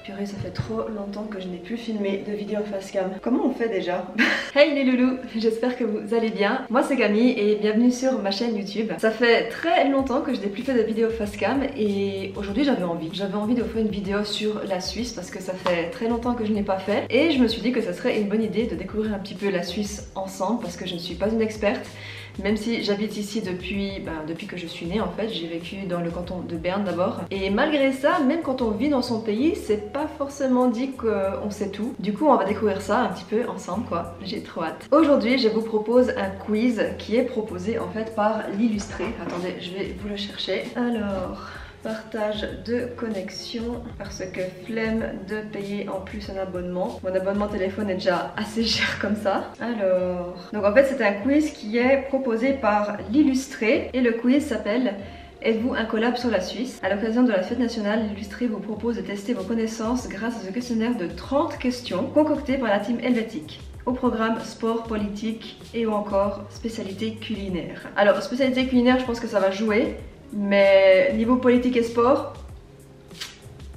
Purée, ça fait trop longtemps que je n'ai plus filmé de vidéo facecam. Comment on fait déjà? Hey les loulous, j'espère que vous allez bien. Moi c'est Camille et bienvenue sur ma chaîne YouTube. Ça fait très longtemps que je n'ai plus fait de vidéo facecam et aujourd'hui j'avais envie. J'avais envie de vous faire une vidéo sur la Suisse parce que ça fait très longtemps que je n'ai pas fait. Et je me suis dit que ça serait une bonne idée de découvrir un petit peu la Suisse ensemble parce que je ne suis pas une experte. Même si j'habite ici depuis que je suis née en fait, j'ai vécu dans le canton de Berne d'abord. Et malgré ça, même quand on vit dans son pays, c'est pas forcément dit qu'on sait tout. Du coup, on va découvrir ça un petit peu ensemble quoi. J'ai trop hâte. Aujourd'hui, je vous propose un quiz qui est proposé en fait par l'Illustré. Attendez, je vais vous le chercher. Alors... partage de connexion parce que flemme de payer en plus un abonnement. Mon abonnement téléphone est déjà assez cher comme ça. Alors, donc en fait c'est un quiz qui est proposé par l'Illustré et le quiz s'appelle Êtes-vous incollable sur la Suisse? À l'occasion de la fête nationale, l'Illustré vous propose de tester vos connaissances grâce à ce questionnaire de 30 questions concocté par la team helvétique. Au programme sport, politique et ou encore spécialité culinaire. Alors spécialité culinaire, je pense que ça va jouer. Mais niveau politique et sport,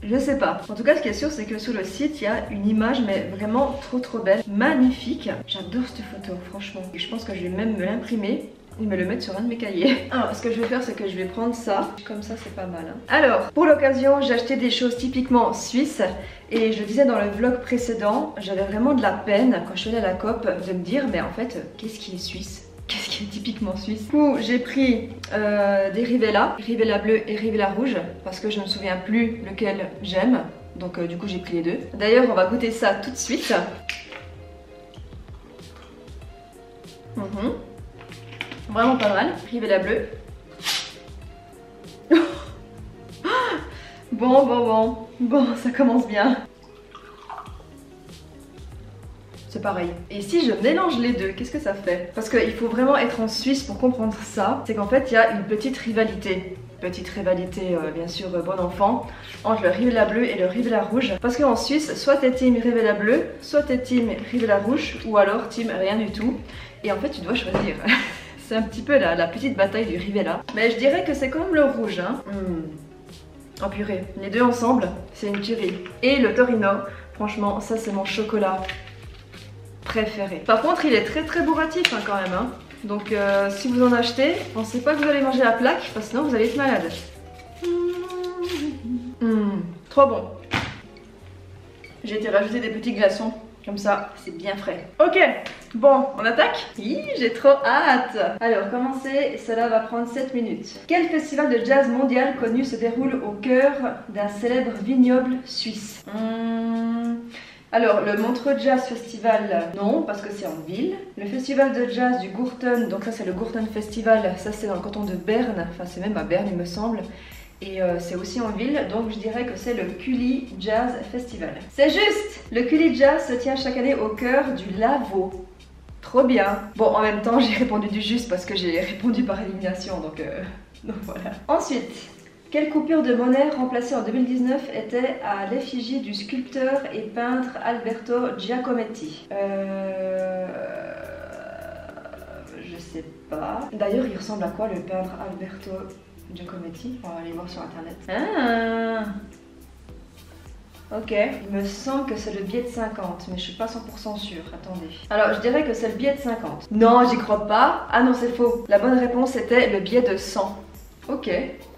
je sais pas. En tout cas, ce qui est sûr, c'est que sur le site, il y a une image, mais vraiment trop belle, magnifique. J'adore cette photo, franchement. Et je pense que je vais même me l'imprimer et me le mettre sur un de mes cahiers. Alors, ce que je vais faire, c'est que je vais prendre ça. Comme ça, c'est pas mal. Hein. Alors, pour l'occasion, j'ai acheté des choses typiquement suisses. Et je le disais dans le vlog précédent, j'avais vraiment de la peine, quand je suis allée à la COP, de me dire, mais en fait, qu'est-ce qui est suisse? Qu'est-ce qui est typiquement suisse? Du coup, j'ai pris des Rivella bleu et Rivella rouge parce que je ne me souviens plus lequel j'aime. Donc du coup, j'ai pris les deux. D'ailleurs, on va goûter ça tout de suite. Vraiment pas mal. Rivella bleu. Bon, ça commence bien. C'est pareil. Et si je mélange les deux, qu'est-ce que ça fait? Parce qu'il faut vraiment être en Suisse pour comprendre ça. C'est qu'en fait, il y a une petite rivalité. Petite rivalité, bien sûr, bon enfant, entre le Rivella bleu et le Rivella rouge. Parce qu'en Suisse, soit t'es team Rivella bleu, soit t'es team Rivella rouge, ou alors team rien du tout. Et en fait, tu dois choisir. C'est un petit peu la petite bataille du Rivella. Mais je dirais que c'est comme le rouge, hein. Oh purée, les deux ensemble, c'est une tuerie. Et le Torino, franchement, ça c'est mon chocolat préféré. Par contre, il est très bourratif hein, quand même. Hein. Donc si vous en achetez, pensez pas que vous allez manger la plaque, parce que sinon vous allez être malade. Trop bon. J'ai été rajouter des petits glaçons, comme ça c'est bien frais. Ok, bon, on attaque? Oui, j'ai trop hâte. Alors, commencer, cela va prendre 7 minutes. Quel festival de jazz mondial connu se déroule au cœur d'un célèbre vignoble suisse? Alors, le Montreux Jazz Festival, non, parce que c'est en ville. Le festival de jazz du Gurten, donc ça c'est le Gurten Festival, ça c'est dans le canton de Berne, enfin c'est même à Berne il me semble. Et c'est aussi en ville, donc je dirais que c'est le Cully Jazz Festival. C'est juste! Le Cully Jazz se tient chaque année au cœur du Lavaux. Trop bien! Bon, en même temps j'ai répondu du juste parce que j'ai répondu par élimination, donc voilà. Ensuite... quelle coupure de monnaie remplacée en 2019 était à l'effigie du sculpteur et peintre Alberto Giacometti? Je sais pas. D'ailleurs, il ressemble à quoi le peintre Alberto Giacometti? On va aller voir sur internet. Ah! Ok, il me semble que c'est le billet de 50, mais je suis pas 100% sûre, attendez. Alors, je dirais que c'est le billet de 50. Non, j'y crois pas. Ah non, c'est faux. La bonne réponse était le billet de 100. Ok.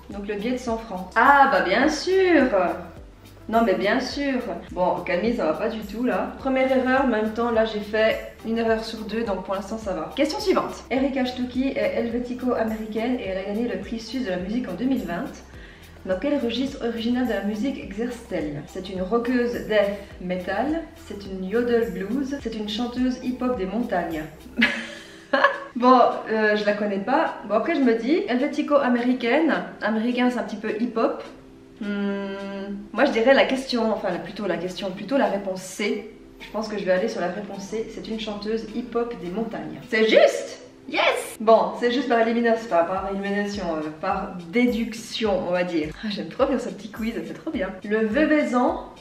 Donc le billet de 100 francs. Ah bah bien sûr! Non mais bien sûr! Bon Camille ça va pas du tout là. Première erreur, en même temps là j'ai fait une erreur sur deux donc pour l'instant ça va. Question suivante. Erika Stucki est helvético-américaine et elle a gagné le prix suisse de la musique en 2020. Dans quel registre original de la musique exerce-t-elle? C'est une rockeuse death metal, c'est une yodel blues, c'est une chanteuse hip-hop des montagnes. Bon, je la connais pas. Bon, après, je me dis, helvético-américaine. Américain, c'est un petit peu hip-hop. Moi, je dirais la question, enfin, plutôt la réponse C. Je pense que je vais aller sur la réponse C. C'est une chanteuse hip-hop des montagnes. C'est juste! Yes! Bon, c'est juste par élimination, enfin, par élimination, par déduction, on va dire. J'aime trop faire ce petit quiz, c'est trop bien. Le Veuvezan,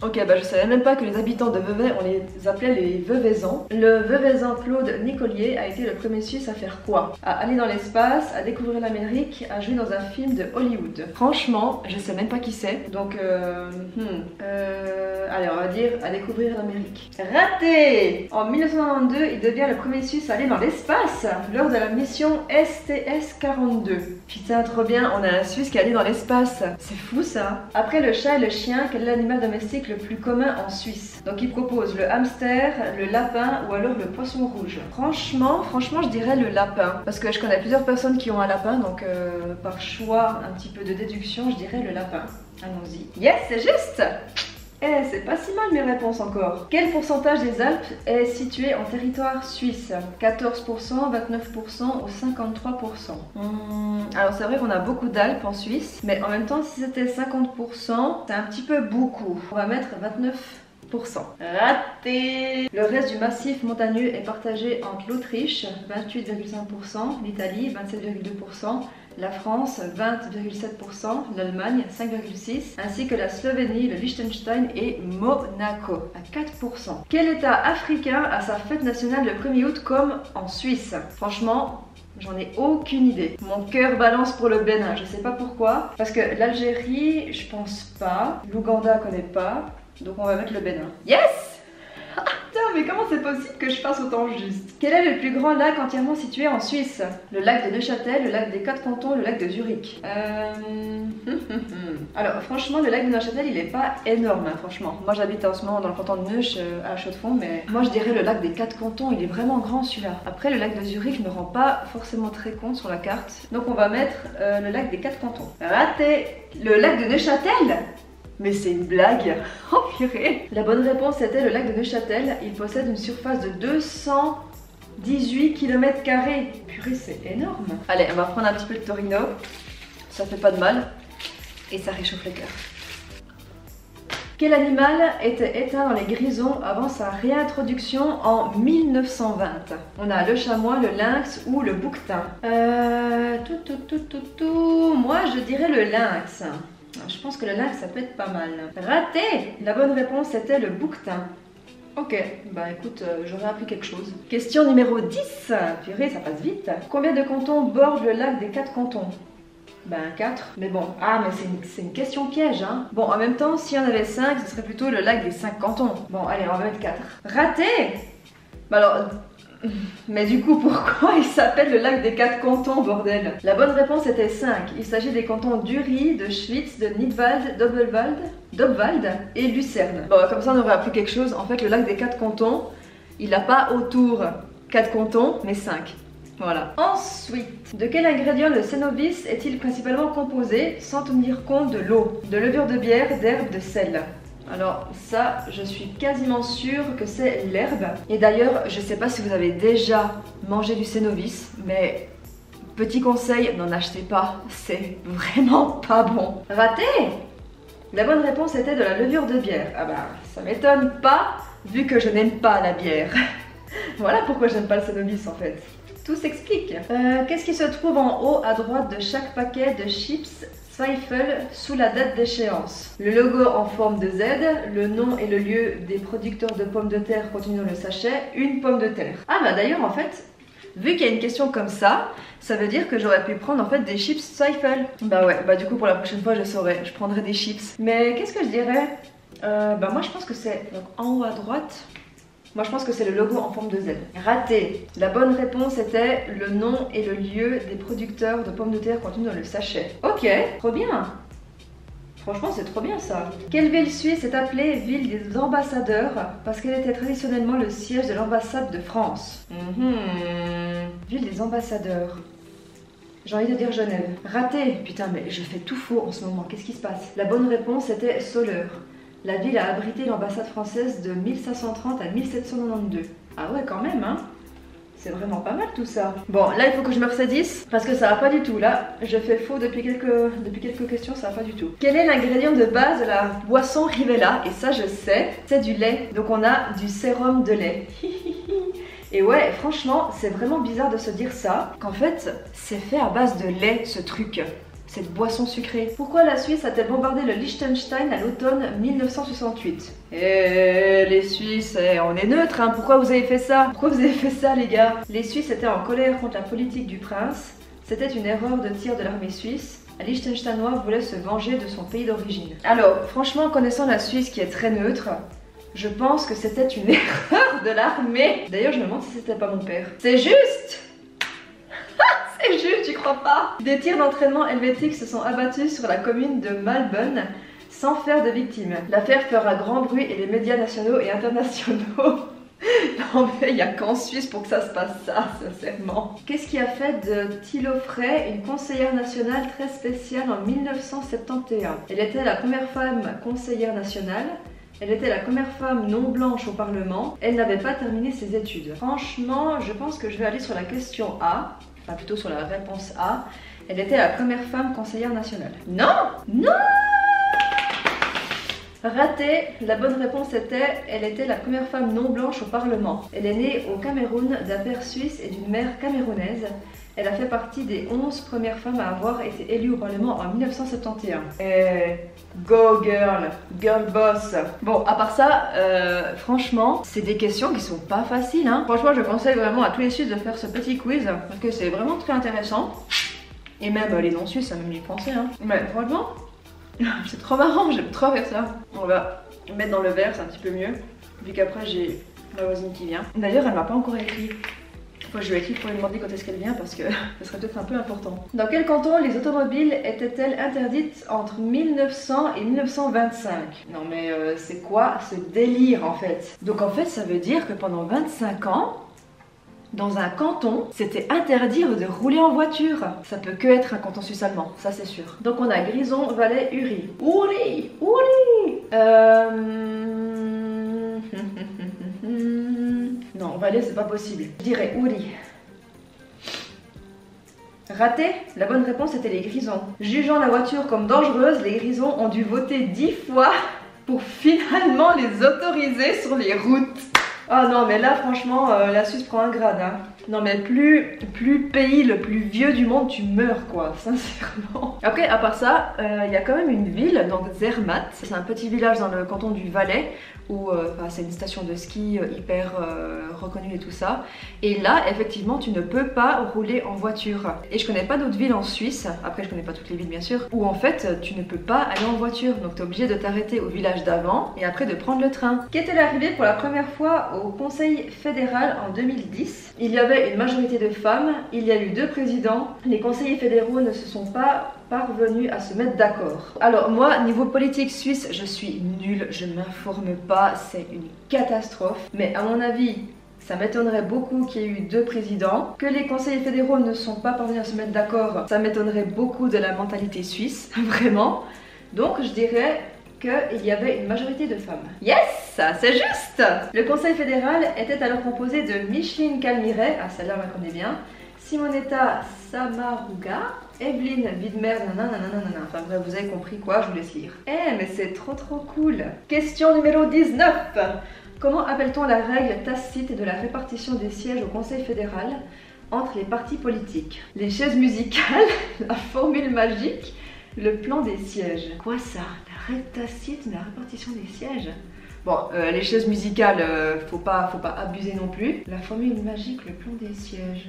Ok, bah je savais même pas que les habitants de Vevey, on les appelait les Veveysans. Le Veveysan Claude Nicolier a été le premier Suisse à faire quoi? À aller dans l'espace, à découvrir l'Amérique, à jouer dans un film de Hollywood. Franchement, je sais même pas qui c'est, donc allez, on va dire à découvrir l'Amérique. Raté! En 1992, il devient le premier Suisse à aller dans l'espace lors de la mission STS-42. Putain, trop bien, on a un Suisse qui est allé dans l'espace. C'est fou ça. Après le chat et le chien, quel est l'animal domestique le plus commun en Suisse? Donc il propose le hamster, le lapin ou alors le poisson rouge. Franchement, je dirais le lapin. Parce que je connais plusieurs personnes qui ont un lapin, donc par choix, un petit peu de déduction, je dirais le lapin. Allons-y. Yes, c'est juste! Eh, c'est pas si mal mes réponses encore. Quel pourcentage des Alpes est situé en territoire suisse? 14%, 29% ou 53%? Alors c'est vrai qu'on a beaucoup d'Alpes en Suisse, mais en même temps si c'était 50%, c'est un petit peu beaucoup. On va mettre 29%. Raté! Le reste du massif montagneux est partagé entre l'Autriche, 28,5%, l'Italie, 27,2%, la France, 20,7%, l'Allemagne, 5,6%, ainsi que la Slovénie, le Liechtenstein et Monaco, à 4%. Quel État africain a sa fête nationale le 1er août comme en Suisse? Franchement, j'en ai aucune idée. Mon cœur balance pour le Bénin, je sais pas pourquoi. Parce que l'Algérie, je pense pas. L'Ouganda connaît pas. Donc on va mettre le Bénin. Yes! Putain, mais comment c'est possible que je fasse autant juste? Quel est le plus grand lac entièrement situé en Suisse? Le lac de Neuchâtel, le lac des Quatre Cantons, le lac de Zurich. Alors franchement, le lac de Neuchâtel, il est pas énorme, hein, franchement. Moi j'habite en ce moment dans le canton de Neuch, à Chaux-de-Fonds, mais moi je dirais le lac des Quatre Cantons, il est vraiment grand celui-là. Après, le lac de Zurich ne rend pas forcément très compte sur la carte. Donc on va mettre le lac des Quatre Cantons. Raté! Le lac de Neuchâtel? Mais c'est une blague! Oh purée! La bonne réponse était le lac de Neuchâtel. Il possède une surface de 218 km². Purée, c'est énorme! Allez, on va prendre un petit peu de Torino. Ça fait pas de mal. Et ça réchauffe le cœur. Quel animal était éteint dans les Grisons avant sa réintroduction en 1920? On a le chamois, le lynx ou le bouquetin. Moi, je dirais le lynx. Je pense que le lynx, ça peut être pas mal. Raté! La bonne réponse était le bouquetin. Ok, bah écoute, j'aurais appris quelque chose. Question numéro 10. Purée, ça passe vite. Combien de cantons bordent le lac des Quatre Cantons? Ben 4, mais bon, ah mais c'est une question piège hein. Bon, en même temps, s'il y en avait 5, ce serait plutôt le lac des 5 cantons. Bon, allez, on va mettre 4. Raté! Bah alors... Mais du coup, pourquoi il s'appelle le lac des Quatre Cantons, bordel? La bonne réponse était 5. Il s'agit des cantons d'Uri, de Schwytz, de Nidwald, d'Obwald et Lucerne. Bon, comme ça on aurait appris quelque chose. En fait, le lac des Quatre Cantons, il n'a pas autour 4 cantons, mais 5. Voilà. Ensuite, de quel ingrédient le Cénovis est-il principalement composé sans tenir compte de l'eau? De levure de bière, d'herbe, de sel? Alors ça, je suis quasiment sûre que c'est l'herbe. Et d'ailleurs, je sais pas si vous avez déjà mangé du Cénovis, mais petit conseil, n'en achetez pas, c'est vraiment pas bon. Raté! La bonne réponse était de la levure de bière. Ah bah, ça m'étonne pas, vu que je n'aime pas la bière. Voilà pourquoi j'aime pas le Cénovis en fait. Tout s'explique. Qu'est-ce qui se trouve en haut à droite de chaque paquet de chips Zweifel sous la date d'échéance? Le logo en forme de Z, le nom et le lieu des producteurs de pommes de terre contenus dans le sachet, une pomme de terre. Ah bah d'ailleurs en fait, vu qu'il y a une question comme ça, ça veut dire que j'aurais pu prendre en fait des chips Zweifel. Bah ouais, bah du coup pour la prochaine fois je saurai, je prendrai des chips. Mais qu'est-ce que je dirais? Bah moi je pense que c'est donc en haut à droite. Moi je pense que c'est le logo en forme de Z. Raté. La bonne réponse était le nom et le lieu des producteurs de pommes de terre contenus dans le sachet. Ok, trop bien. Franchement c'est trop bien ça. Quelle ville suisse est appelée ville des ambassadeurs parce qu'elle était traditionnellement le siège de l'ambassade de France? Ville des ambassadeurs. J'ai envie de dire Genève. Raté. Putain mais je fais tout faux en ce moment, qu'est-ce qui se passe? La bonne réponse était Soleure. La ville a abrité l'ambassade française de 1530 à 1792. Ah ouais quand même hein. C'est vraiment pas mal tout ça. Bon là il faut que je me ressaisisse parce que ça va pas du tout. Là je fais faux depuis quelques questions, ça va pas du tout. Quel est l'ingrédient de base de la boisson Rivella? Et ça je sais, c'est du lait. Donc on a du sérum de lait. Et ouais franchement c'est vraiment bizarre de se dire ça, qu'en fait c'est fait à base de lait ce truc. cette boisson sucrée. Pourquoi la Suisse a-t-elle bombardé le Liechtenstein à l'automne 1968? Les Suisses, on est neutre, hein. Pourquoi vous avez fait ça? Pourquoi vous avez fait ça, les gars? Les Suisses étaient en colère contre la politique du prince. C'était une erreur de tir de l'armée suisse. Un Liechtensteinois voulait se venger de son pays d'origine. Alors, franchement, connaissant la Suisse qui est très neutre, je pense que c'était une erreur de l'armée. D'ailleurs, je me demande si c'était pas mon père. C'est juste! C'est juste, tu crois pas? Des tirs d'entraînement helvétiques se sont abattus sur la commune de Malbön sans faire de victimes. L'affaire fera grand bruit et les médias nationaux et internationaux. Non mais il n'y a qu'en Suisse pour que ça se passe ça, sincèrement. Qu'est-ce qui a fait de Thilo Frey une conseillère nationale très spéciale en 1971? Elle était la première femme conseillère nationale. Elle était la première femme non blanche au Parlement. Elle n'avait pas terminé ses études. Franchement, je pense que je vais aller sur la question A. Enfin, plutôt sur la réponse A. Elle était la première femme conseillère nationale. Non! Non! Raté. La bonne réponse était, elle était la première femme non blanche au Parlement. Elle est née au Cameroun d'un père suisse et d'une mère camerounaise. Elle a fait partie des 11 premières femmes à avoir été élues au Parlement en 1971. Go girl, girl boss. Bon, à part ça, franchement, c'est des questions qui sont pas faciles, hein. Franchement, je conseille vraiment à tous les Suisses de faire ce petit quiz parce que c'est vraiment très intéressant. Et même les non-Suisses, ça même y penser, hein. Mais franchement, c'est trop marrant, j'aime trop faire ça. On va mettre dans le verre, c'est un petit peu mieux. Vu qu'après, j'ai ma voisine qui vient. D'ailleurs, elle m'a pas encore écrit. Enfin, je vais écrire pour lui demander quand est-ce qu'elle vient parce que ce serait peut-être un peu important. Dans quel canton les automobiles étaient-elles interdites entre 1900 et 1925? Non mais c'est quoi ce délire en fait? Donc en fait ça veut dire que pendant 25 ans, dans un canton, c'était interdit de rouler en voiture. Ça peut que être un canton suisse allemand, ça c'est sûr. Donc on a Grison, Valais, Uri. Uri! Uri! Non, Valais c'est pas possible. Je dirais Uri. Raté. La bonne réponse était les Grisons. Jugeant la voiture comme dangereuse, les Grisons ont dû voter 10 fois pour finalement les autoriser sur les routes. Ah non mais là franchement la Suisse prend un grade, hein. Non mais plus pays le plus vieux du monde tu meurs quoi, sincèrement. Après à part ça, il y a quand même une ville, donc Zermatt. C'est un petit village dans le canton du Valais où c'est une station de ski hyper reconnue et tout ça. Et là effectivement tu ne peux pas rouler en voiture. Et je connais pas d'autres villes en Suisse, après je connais pas toutes les villes bien sûr, où en fait tu ne peux pas aller en voiture. Donc tu es obligé de t'arrêter au village d'avant et après de prendre le train. Qu'est-elle arrivée pour la première fois au Conseil fédéral en 2010? Il y avait une majorité de femmes, il y a eu 2 présidents. Les conseillers fédéraux ne se sont pas parvenus à se mettre d'accord. Alors moi, niveau politique suisse, je suis nulle, je ne m'informe pas, c'est une catastrophe. Mais à mon avis, ça m'étonnerait beaucoup qu'il y ait eu 2 présidents. Que les conseillers fédéraux ne sont pas parvenus à se mettre d'accord, ça m'étonnerait beaucoup de la mentalité suisse, vraiment. Donc je dirais qu'il y avait une majorité de femmes. Yes, c'est juste. Le Conseil fédéral était alors composé de Micheline Calmiret, ah celle-là on la connaît bien, Simonetta Samaruga, Evelyne Widmer, nanana. Enfin bref, vous avez compris quoi, je vous laisse lire. Eh mais c'est trop cool. Question numéro 19. Comment appelle-t-on la règle tacite de la répartition des sièges au Conseil fédéral entre les partis politiques? Les chaises musicales, la formule magique, le plan des sièges. Quoi ça? La règle tacite de la répartition des sièges? Bon, les chaises musicales, faut pas abuser non plus. La formule magique, le plan des sièges.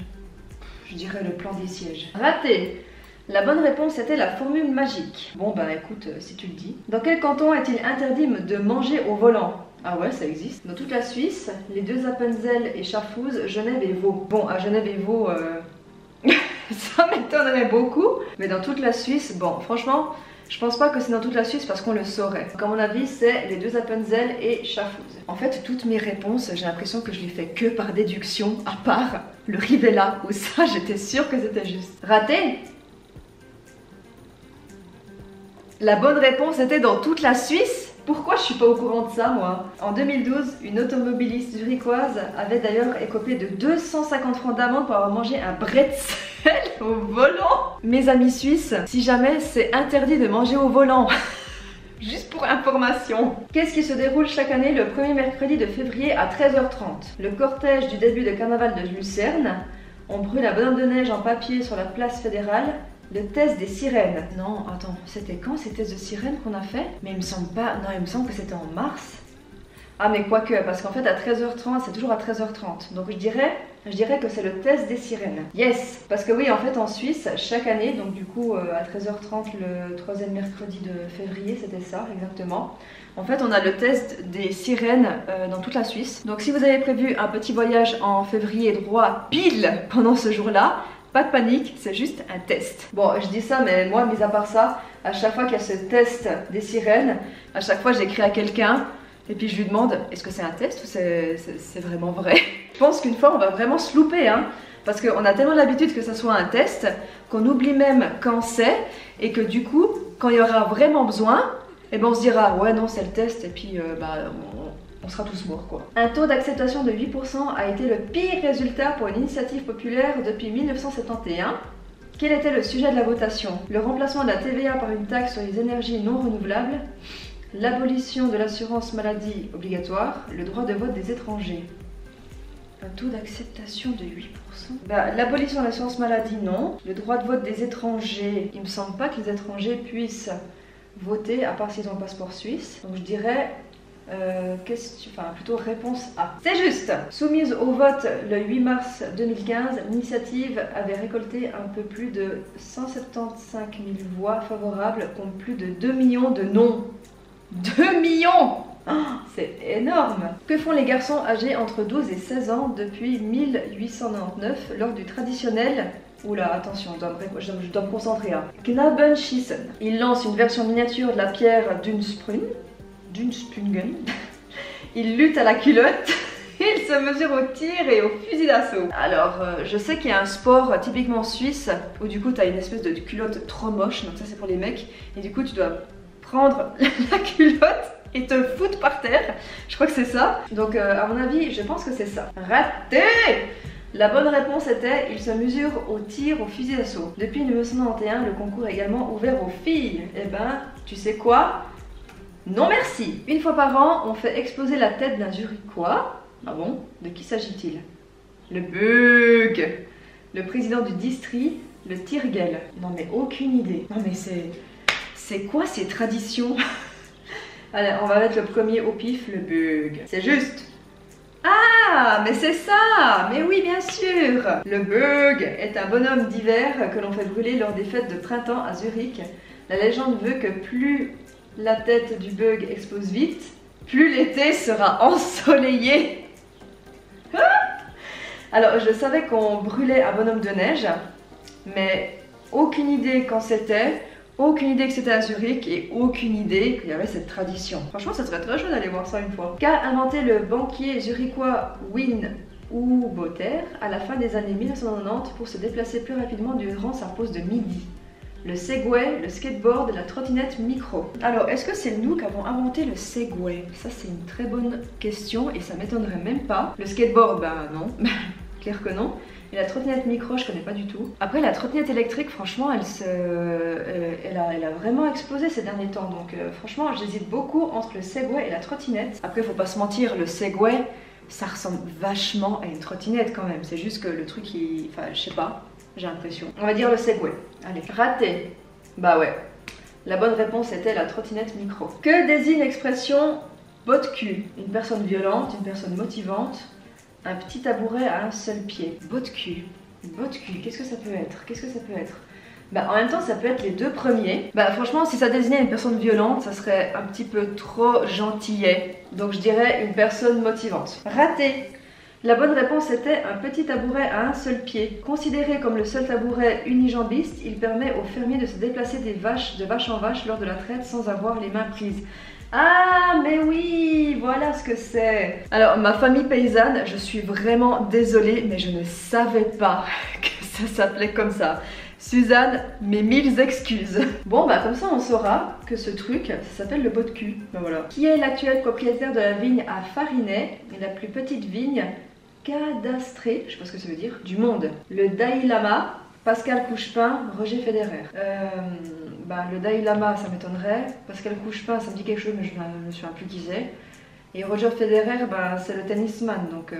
Je dirais le plan des sièges. Raté. La bonne réponse était la formule magique. Bon bah écoute, si tu le dis. Dans quel canton est-il interdit de manger au volant? Ah ouais, ça existe. Dans toute la Suisse, les 2 Appenzell et Schaffhouse, Genève et Vaud. Bon, à Genève et Vaud, ça m'étonnerait beaucoup. Mais dans toute la Suisse, bon, franchement, je pense pas que c'est dans toute la Suisse parce qu'on le saurait. Donc à mon avis, c'est les 2 Appenzell et Schaffhouse. En fait, toutes mes réponses, j'ai l'impression que je les fais que par déduction, à part le Rivella, où ça, j'étais sûre que c'était juste. Raté. La bonne réponse était dans toute la Suisse. Pourquoi je suis pas au courant de ça, moi? En 2012, une automobiliste zurichoise avait d'ailleurs écopé de 250 francs d'amende pour avoir mangé un bretzel au volant. Mes amis suisses, si jamais c'est interdit de manger au volant, juste pour information. Qu'est-ce qui se déroule chaque année le premier mercredi de février à 13h30? Le cortège du début de carnaval de Lucerne. On brûle la bonhomme de neige en papier sur la place fédérale. Le test des sirènes. Non, attends, c'était quand ces tests de sirènes qu'on a fait? Mais il me semble pas, non, il me semble que c'était en mars. Ah mais quoique, parce qu'en fait à 13h30, c'est toujours à 13h30. Donc je dirais que c'est le test des sirènes. Yes. Parce que oui, en fait en Suisse, chaque année, donc du coup à 13h30 le troisième mercredi de février, c'était ça exactement. En fait on a le test des sirènes dans toute la Suisse. Donc si vous avez prévu un petit voyage en février droit pile pendant ce jour-là, pas de panique, c'est juste un test. Bon, je dis ça, mais moi, mis à part ça, à chaque fois qu'il y a ce test des sirènes, à chaque fois j'écris à quelqu'un et puis je lui demande est-ce que c'est un test ou c'est vraiment vrai. Je pense qu'une fois on va vraiment se louper, hein, parce qu'on a tellement l'habitude que ça soit un test qu'on oublie même quand c'est et que du coup, quand il y aura vraiment besoin, eh ben on se dira ouais non c'est le test et puis on sera tous morts quoi. Un taux d'acceptation de 8% a été le pire résultat pour une initiative populaire depuis 1971. Quel était le sujet de la votation? Le remplacement de la TVA par une taxe sur les énergies non renouvelables, l'abolition de l'assurance maladie obligatoire, le droit de vote des étrangers. Un taux d'acceptation de 8%. L'abolition de l'assurance maladie, non. Le droit de vote des étrangers, il me semble pas que les étrangers puissent voter à part s'ils ont un passeport suisse. Donc je dirais plutôt réponse A. C'est juste. Soumise au vote le 8 mars 2015, l'initiative avait récolté un peu plus de 175 000 voix favorables contre plus de 2 millions de non. 2 millions! Oh, c'est énorme! Que font les garçons âgés entre 12 et 16 ans depuis 1899 lors du traditionnel... Oula, attention, je dois me concentrer. Hein. Knabenschießen. Ils lancent une version miniature de la pierre Dunspungen. Ils luttent à la culotte. Ils se mesurent au tir et au fusil d'assaut. Alors, je sais qu'il y a un sport typiquement suisse où du coup tu as une espèce de culotte trop moche, donc ça c'est pour les mecs, et du coup tu dois prendre la culotte et te foutre par terre. Je crois que c'est ça. Donc à mon avis, je pense que c'est ça. Raté! La bonne réponse était il se mesure au tir au fusil d'assaut. Depuis 1991, le concours est également ouvert aux filles. Eh ben, tu sais quoi? Non merci. Une fois par an, on fait exploser la tête d'un Zurichois. Ah bon? De qui s'agit-il? Le bug. Le président du district, le Tirgel. Non mais aucune idée. Non mais c'est quoi ces traditions? Allez, on va mettre le premier au pif, le bug. C'est juste. Ah, mais c'est ça! Mais oui, bien sûr! Le bug est un bonhomme d'hiver que l'on fait brûler lors des fêtes de printemps à Zurich. La légende veut que plus la tête du bug explose vite, plus l'été sera ensoleillé. Alors, je savais qu'on brûlait un bonhomme de neige, mais aucune idée quand c'était, aucune idée que c'était à Zurich et aucune idée qu'il y avait cette tradition. Franchement, ça serait très chouette d'aller voir ça une fois. Qu'a inventé le banquier zurichois Win Huboter à la fin des années 1990 pour se déplacer plus rapidement durant sa pause de midi? Le Segway, le skateboard, la trottinette micro. Alors, est-ce que c'est nous qui avons inventé le Segway? Ça, c'est une très bonne question et ça m'étonnerait même pas. Le skateboard, ben non, clair que non. Et la trottinette micro, je connais pas du tout. Après, la trottinette électrique, franchement, elle a vraiment explosé ces derniers temps. Donc, franchement, j'hésite beaucoup entre le Segway et la trottinette. Après, faut pas se mentir, le Segway, ça ressemble vachement à une trottinette quand même. C'est juste que le truc, enfin, je sais pas, j'ai l'impression. On va dire le Segway. Allez, raté. Bah ouais. La bonne réponse était la trottinette micro. Que désigne l'expression botte cul? Une personne violente, une personne motivante. Un petit tabouret à un seul pied. Botte cul. Botte cul, qu'est-ce que ça peut être? Qu'est-ce que ça peut être? Bah en même temps ça peut être les deux premiers. Bah franchement si ça désignait une personne violente, ça serait un petit peu trop gentillet. Donc je dirais une personne motivante. Raté. La bonne réponse était un petit tabouret à un seul pied. Considéré comme le seul tabouret unijambiste, il permet aux fermiers de se déplacer de vache en vache lors de la traite sans avoir les mains prises. Ah mais oui, voilà ce que c'est. Alors ma famille paysanne, je suis vraiment désolée mais je ne savais pas que ça s'appelait comme ça. Suzanne, mes 1000 excuses. Bon bah comme ça on saura que ce truc, ça s'appelle le botte cul. Ben voilà. Qui est l'actuel propriétaire de la vigne à Farinet, la plus petite vigne cadastrée, je sais pas ce que ça veut dire, du monde? Le Dalai Lama, Pascal Couchepin, Roger Federer. Le Dalai Lama, ça m'étonnerait. Pascal Couchepin, ça me dit quelque chose, mais je ne me souviens plus qui c'est. Et Roger Federer, c'est le tennisman. Donc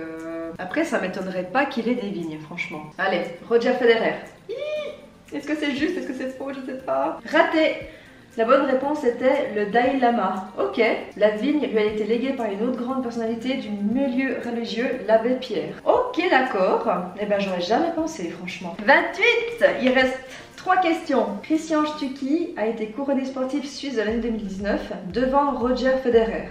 après, ça m'étonnerait pas qu'il ait des vignes, franchement. Allez, Roger Federer. Est-ce que c'est juste? Est-ce que c'est faux? Je sais pas. Raté. La bonne réponse était le Dalai Lama. Ok, la vigne lui a été léguée par une autre grande personnalité du milieu religieux, l'abbé Pierre. Ok, d'accord. Eh ben, j'aurais jamais pensé, franchement. 28. Il reste 3 questions. Christian Stucki a été couronné sportif suisse de l'année 2019 devant Roger Federer.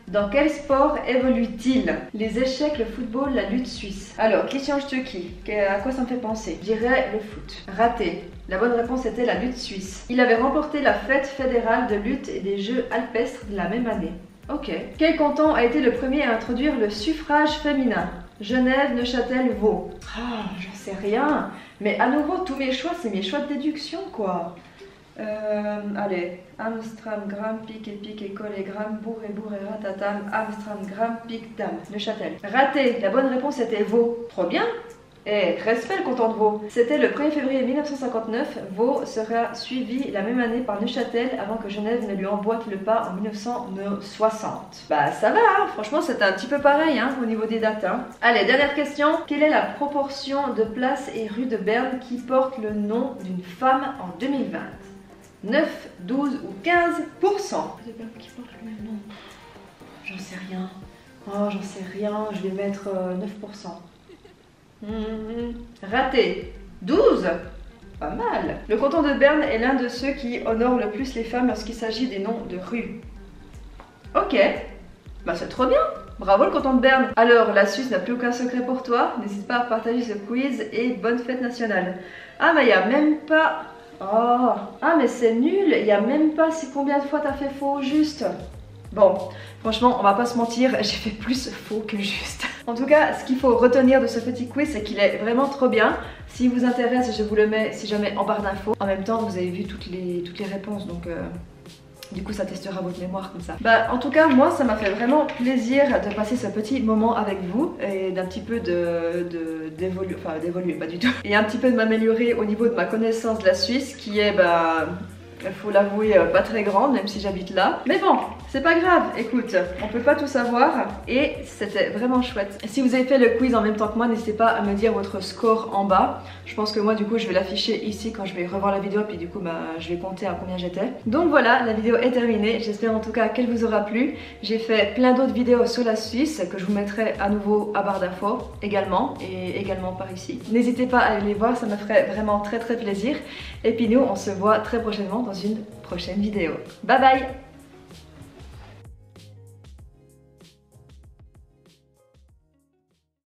Dans quel sport évolue-t-il? Les échecs, le football, la lutte suisse. Alors, Christian Stucki, à quoi ça me fait penser? Je dirais le foot. Raté. La bonne réponse était la lutte suisse. Il avait remporté la fête fédérale de lutte et des Jeux alpestres de la même année. Ok. Quel canton a été le premier à introduire le suffrage féminin? Genève, Neuchâtel, Vaud. Ah, j'en sais rien. Mais à nouveau, tous mes choix, c'est mes choix de déduction, quoi. Allez, Amstram, Gram, Pic, Épic, École, et Gram, Bourg et Ratatam, Amstram, Gram, Pic, Dam, Neuchâtel. Raté, la bonne réponse était Vaud. Trop bien. Eh, respect le canton de Vaud. C'était le 1er février 1959. Vaud sera suivi la même année par Neuchâtel avant que Genève ne lui emboîte le pas en 1960. Bah ça va, hein. Franchement c'était un petit peu pareil hein, au niveau des dates. Hein. Allez, dernière question. Quelle est la proportion de places et rues de Berne qui portent le nom d'une femme en 2020? 9, 12 ou 15%? C'est Berne qui porte le même nom. J'en sais rien. Oh, j'en sais rien. Je vais mettre 9%. Raté. 12. Pas mal. Le canton de Berne est l'un de ceux qui honorent le plus les femmes lorsqu'il s'agit des noms de rues. Ok. Bah c'est trop bien. Bravo le canton de Berne. Alors la Suisse n'a plus aucun secret pour toi. N'hésite pas à partager ce quiz et bonne fête nationale. Ah mais il n'y a même pas... Oh. Ah mais c'est nul. Il n'y a même pas si combien de fois t'as fait faux ou juste. Bon, franchement, on va pas se mentir, j'ai fait plus faux que juste. En tout cas, ce qu'il faut retenir de ce petit quiz, c'est qu'il est vraiment trop bien. S'il vous intéresse, je vous le mets si jamais en barre d'infos. En même temps, vous avez vu toutes les réponses, donc du coup, ça testera votre mémoire comme ça. Bah, en tout cas, moi, ça m'a fait vraiment plaisir de passer ce petit moment avec vous et d'un petit peu d'évoluer, pas du tout. Et un petit peu de m'améliorer au niveau de ma connaissance de la Suisse, qui est, bah... il faut l'avouer, pas très grande, même si j'habite là. Mais bon, c'est pas grave, écoute, on peut pas tout savoir et c'était vraiment chouette. Si vous avez fait le quiz en même temps que moi, n'hésitez pas à me dire votre score en bas. Je pense que moi, du coup, je vais l'afficher ici quand je vais revoir la vidéo, puis du coup, bah, je vais compter à combien j'étais. Donc voilà, la vidéo est terminée. J'espère en tout cas qu'elle vous aura plu. J'ai fait plein d'autres vidéos sur la Suisse que je vous mettrai à nouveau à barre d'infos également et également par ici. N'hésitez pas à aller les voir, ça me ferait vraiment très plaisir. Et puis nous, on se voit très prochainement dans une prochaine vidéo. Bye bye!